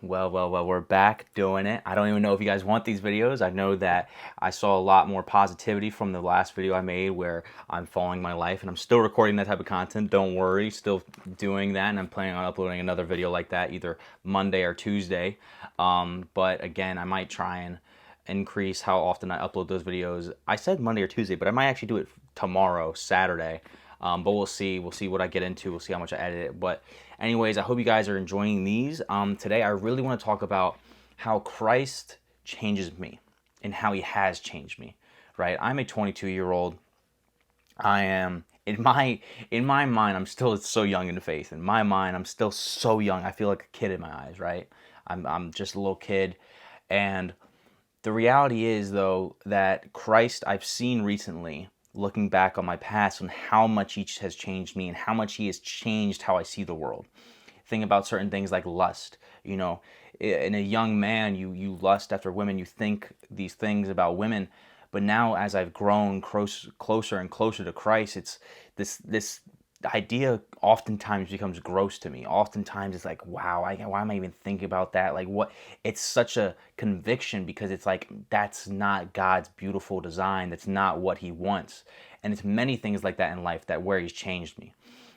Well, we're back doing it. I don't even know if you guys want these videos. I know that I saw a lot more positivity from the last video I made where I'm following my life, and I'm still recording that type of content. Don't worry, still doing that, and I'm planning on uploading another video like that either Monday or Tuesday. But again, I might try and increase how often I upload those videos. I said Monday or Tuesday, but I might actually do it tomorrow, Saturday. But we'll see. We'll see what I get into. We'll see how much I edit it. But anyways, I hope you guys are enjoying these. Today, I really want to talk about how Christ changes me and how he has changed me, right? I'm a 22-year-old. I am in my mind, I'm still so young in the faith. In my mind, I'm still so young. I feel like a kid in my eyes, right? I'm just a little kid. And the reality is, though, that Christ I've seen recently, looking back on my past, and how much he has changed me and how much he has changed how I see the world. Think about certain things like lust. You know, in a young man, you lust after women, you think these things about women. But now, as I've grown closer and closer to Christ, it's this idea oftentimes becomes gross to me. Oftentimes it's like, wow, why am I even thinking about that? Like, what? It's such a conviction because it's like, that's not God's beautiful design. That's not what he wants. And it's many things like that in life that where he's changed me.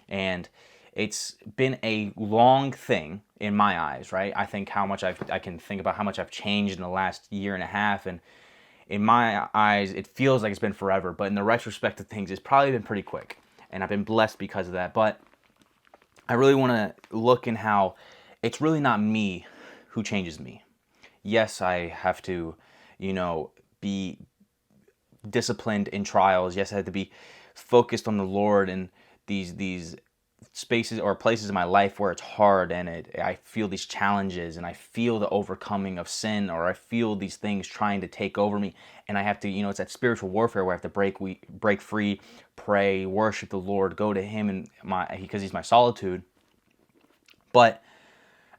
And it's been a long thing in my eyes, right? I think I can think about how much I've changed in the last year and a half. And in my eyes, it feels like it's been forever. But in the retrospect of things, it's probably been pretty quick. And I've been blessed because of that. But I really want to look in how it's really not me who changes me. Yes, I have to, be disciplined in trials. Yes, I have to be focused on the Lord in these spaces or places in my life where it's hard and I feel these challenges and I feel the overcoming of sin, or I feel these things trying to take over me, and I have to, it's that spiritual warfare where I have to break free, pray, worship the Lord, go to him and because he's my solitude. But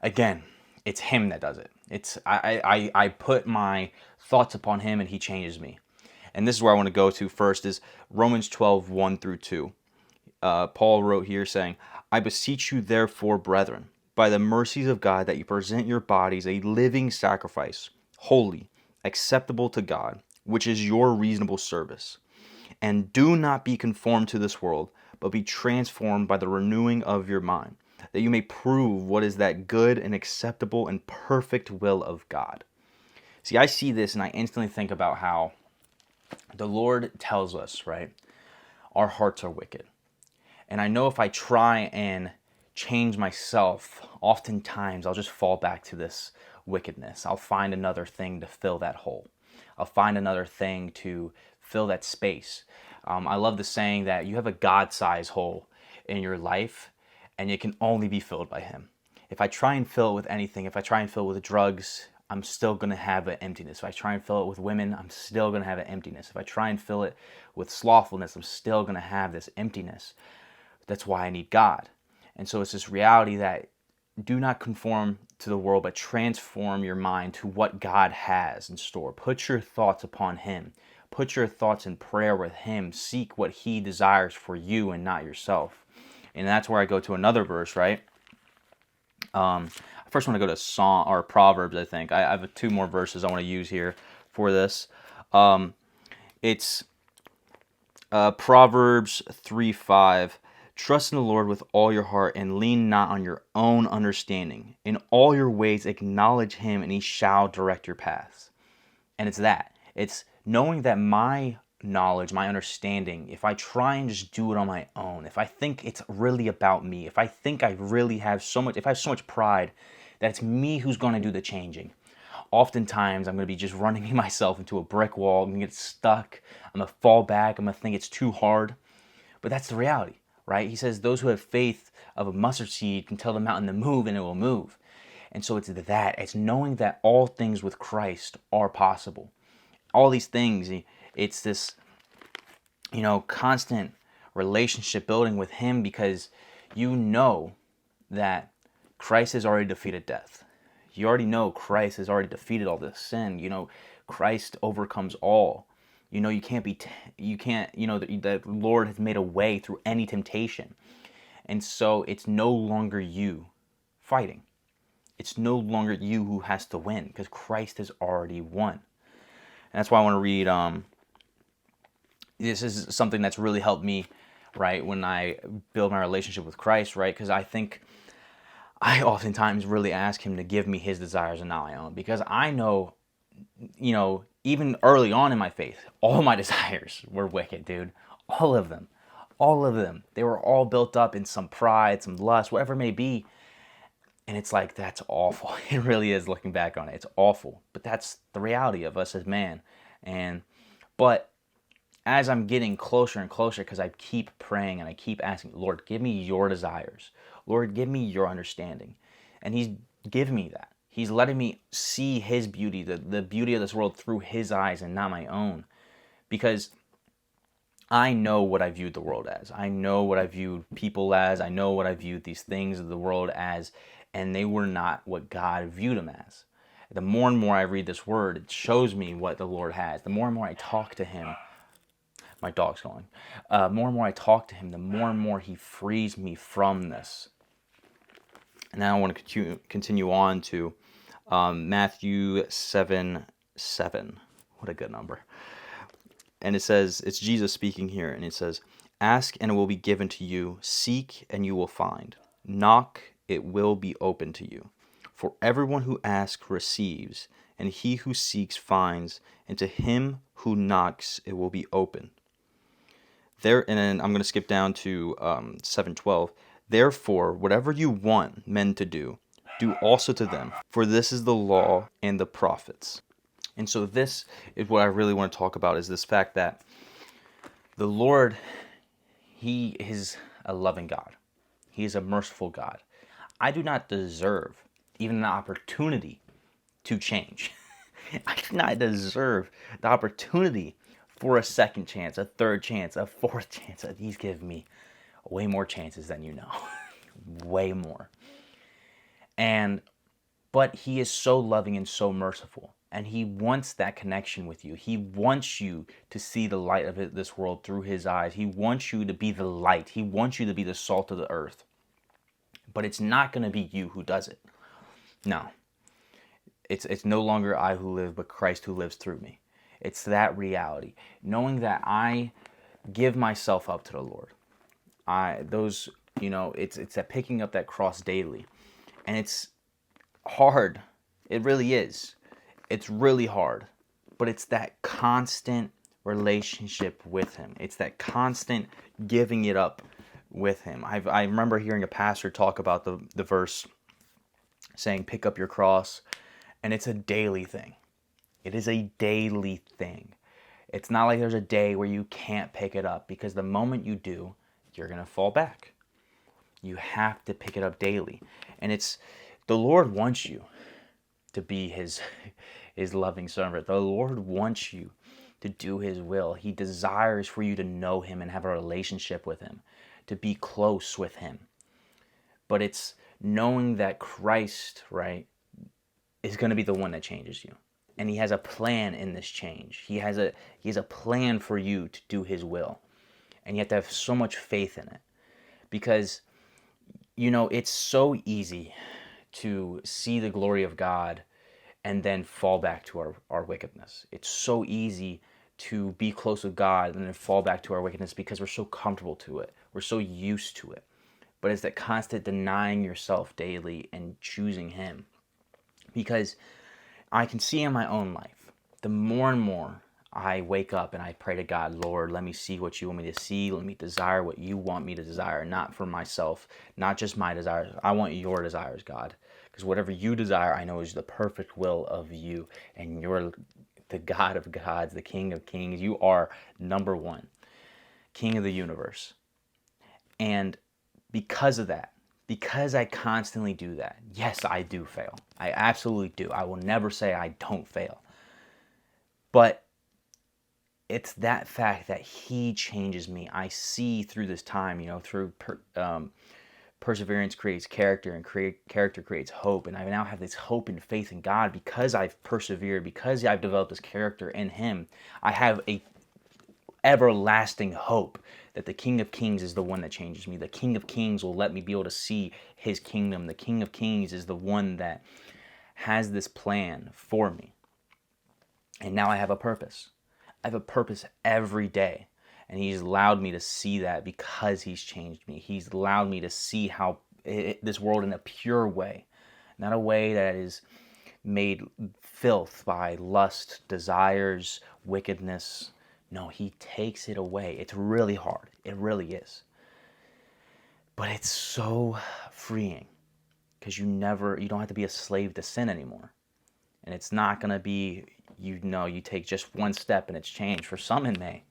again, it's him that does it. It's I put my thoughts upon him and he changes me. And this is where I want to go to first is Romans 12, 1 through 2. Paul wrote here saying, I beseech you therefore, brethren, by the mercies of God, that you present your bodies a living sacrifice, holy, acceptable to God, which is your reasonable service. And do not be conformed to this world, but be transformed by the renewing of your mind, that you may prove what is that good and acceptable and perfect will of God. See, I see this and I instantly think about how the Lord tells us, right, our hearts are wicked. And I know if I try and change myself, oftentimes I'll just fall back to this wickedness. I'll find another thing to fill that hole. I'll find another thing to fill that space. I love the saying that you have a God-sized hole in your life, and it can only be filled by him. If I try and fill it with anything, if I try and fill it with drugs, I'm still going to have an emptiness. If I try and fill it with women, I'm still going to have an emptiness. If I try and fill it with slothfulness, I'm still going to have this emptiness. That's why I need God. And so it's this reality that do not conform to the world, but transform your mind to what God has in store. Put your thoughts upon him. Put your thoughts in prayer with him. Seek what he desires for you and not yourself. And that's where I go to another verse, right? I first want to go to Psalm or Proverbs, I think. I have two more verses I want to use here for this. It's Proverbs 3:5. Trust in the Lord with all your heart and lean not on your own understanding. In all your ways acknowledge him and he shall direct your paths. And it's that. It's knowing that my knowledge, my understanding, if I try and just do it on my own, if I think it's really about me, if I think I really have so much, if I have so much pride that it's me who's going to do the changing, oftentimes I'm going to be just running myself into a brick wall. I'm going to get stuck. I'm going to fall back. I'm going to think it's too hard. But that's the reality, right? He says those who have faith of a mustard seed can tell the mountain to move and it will move. And so it's that. It's knowing that all things with Christ are possible. All these things, it's this, constant relationship building with him, because you know that Christ has already defeated death. You already know Christ has already defeated all this sin. Christ overcomes all. You can't the Lord has made a way through any temptation. And so it's no longer you fighting. It's no longer you who has to win because Christ has already won. And that's why I want to read. This is something that's really helped me, right, when I build my relationship with Christ, right? Because I think I oftentimes really ask him to give me his desires and not my own. Because I know, even early on in my faith, all my desires were wicked, dude. All of them. All of them. They were all built up in some pride, some lust, whatever it may be. And it's like, that's awful. It really is, looking back on it. It's awful. But that's the reality of us as man. But as I'm getting closer and closer, because I keep praying and I keep asking, Lord, give me your desires. Lord, give me your understanding. And he's given me that. He's letting me see his beauty, the beauty of this world through his eyes and not my own. Because I know what I viewed the world as. I know what I viewed people as. I know what I viewed these things of the world as. And they were not what God viewed them as. The more and more I read this word, it shows me what the Lord has. The more and more I talk to him, my dog's going. More and more I talk to him, the more and more he frees me from this. And now I want to continue on to Matthew 7:7. What a good number. And it says, it's Jesus speaking here, and it says, ask and it will be given to you. Seek and you will find. Knock, it will be open to you. For everyone who asks receives, and he who seeks finds, and to him who knocks it will be open. And then I'm going to skip down to 7:12. Therefore, whatever you want men to do also to them, for this is the law and the prophets. And so this is what I really want to talk about, is this fact that the Lord, he is a loving God. He is a merciful God. I do not deserve even the opportunity to change. I do not deserve the opportunity for a second chance, a third chance, a fourth chance. He's given me way more chances than you know. Way more. But he is so loving and so merciful. And he wants that connection with you. He wants you to see the light of this world through his eyes. He wants you to be the light. He wants you to be the salt of the earth. But it's not going to be you who does it. No. It's no longer I who live, but Christ who lives through me. It's that reality. Knowing that I give myself up to the Lord. It's that picking up that cross daily. And it's hard. It really is. It's really hard. But it's that constant relationship with him. It's that constant giving it up with him. I remember hearing a pastor talk about the verse saying, pick up your cross. And it's a daily thing. It is a daily thing. It's not like there's a day where you can't pick it up, because the moment you do, you're going to fall back. You have to pick it up daily. And the Lord wants you to be his loving servant. The Lord wants you to do his will. He desires for you to know him and have a relationship with him, to be close with him. But it's knowing that Christ, right, is going to be the one that changes you. And he has a plan in this change. He has a plan for you to do his will. And you have to have so much faith in it. Because, it's so easy to see the glory of God and then fall back to our wickedness. It's so easy to be close with God and then fall back to our wickedness because we're so comfortable to it. We're so used to it. But it's that constant denying yourself daily and choosing him. Because I can see in my own life, the more and more I wake up and I pray to God, Lord, let me see what you want me to see. Let me desire what you want me to desire, not for myself, not just my desires. I want your desires, God. Because whatever you desire, I know is the perfect will of you. And you're the God of gods, the King of kings. You are number one, King of the universe. And because of that, because I constantly do that, yes, I do fail. I absolutely do. I will never say I don't fail. But it's that fact that he changes me. I see through this time, through perseverance creates character, and character creates hope. And I now have this hope and faith in God because I've persevered, because I've developed this character in him. I have everlasting hope that the King of Kings is the one that changes me. The King of Kings will let me be able to see his kingdom. The King of Kings is the one that has this plan for me. And now I have a purpose. I have a purpose every day. And he's allowed me to see that because he's changed me. He's allowed me to see how this world in a pure way, not a way that is made filth by lust, desires, wickedness. No, he takes it away. It's really hard. It really is. But it's so freeing because you don't have to be a slave to sin anymore. And it's not going to be, you take just one step and it's changed. For some it may.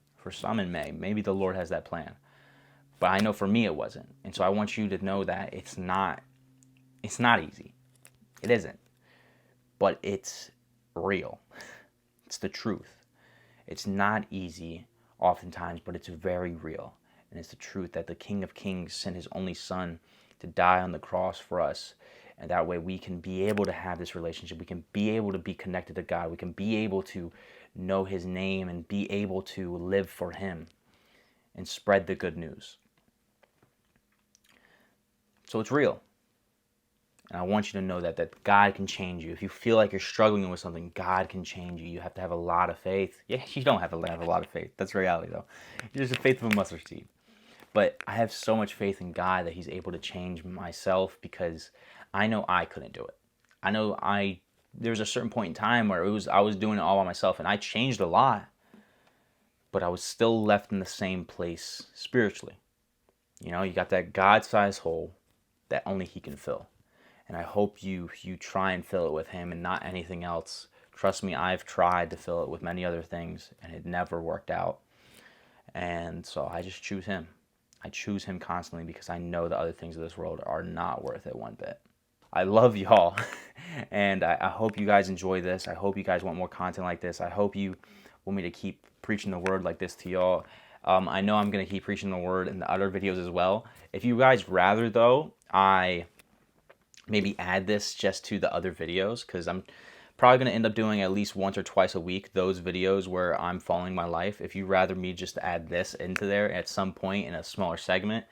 Maybe the Lord has that plan. But I know for me it wasn't. And so I want you to know that it's not easy. It isn't. But it's real. It's the truth. It's not easy oftentimes, but it's very real. And it's the truth that the King of Kings sent his only Son to die on the cross for us. And that way we can be able to have this relationship. We can be able to be connected to God. We can be able to know his name and be able to live for him and spread the good news. So it's real. And I want you to know that God can change you. If you feel like you're struggling with something, God can change you. You have to have a lot of faith. Yeah, you don't have to have a lot of faith. That's reality, though. You're just the faith of a mustard seed. But I have so much faith in God that he's able to change myself because I know I couldn't do it. I know there was a certain point in time where I was doing it all by myself, and I changed a lot, but I was still left in the same place spiritually. You got that God-sized hole that only he can fill. And I hope you try and fill it with him and not anything else. Trust me, I've tried to fill it with many other things, and it never worked out. And so I just choose him. I choose him constantly because I know the other things of this world are not worth it one bit. I love y'all, and I hope you guys enjoy this. I hope you guys want more content like this. I hope you want me to keep preaching the word like this to y'all. I know I'm going to keep preaching the word in the other videos as well. If you guys rather, though, I maybe add this just to the other videos, because I'm probably going to end up doing at least once or twice a week those videos where I'm following my life. If you rather me just add this into there at some point in a smaller segment,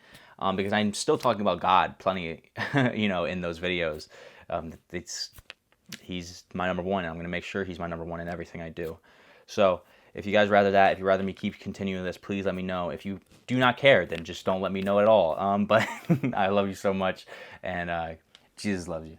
because I'm still talking about God plenty, in those videos. He's my number one, and I'm going to make sure he's my number one in everything I do. So if you guys rather that, if you rather me keep continuing this, please let me know. If you do not care, then just don't let me know at all. But I love you so much, and Jesus loves you.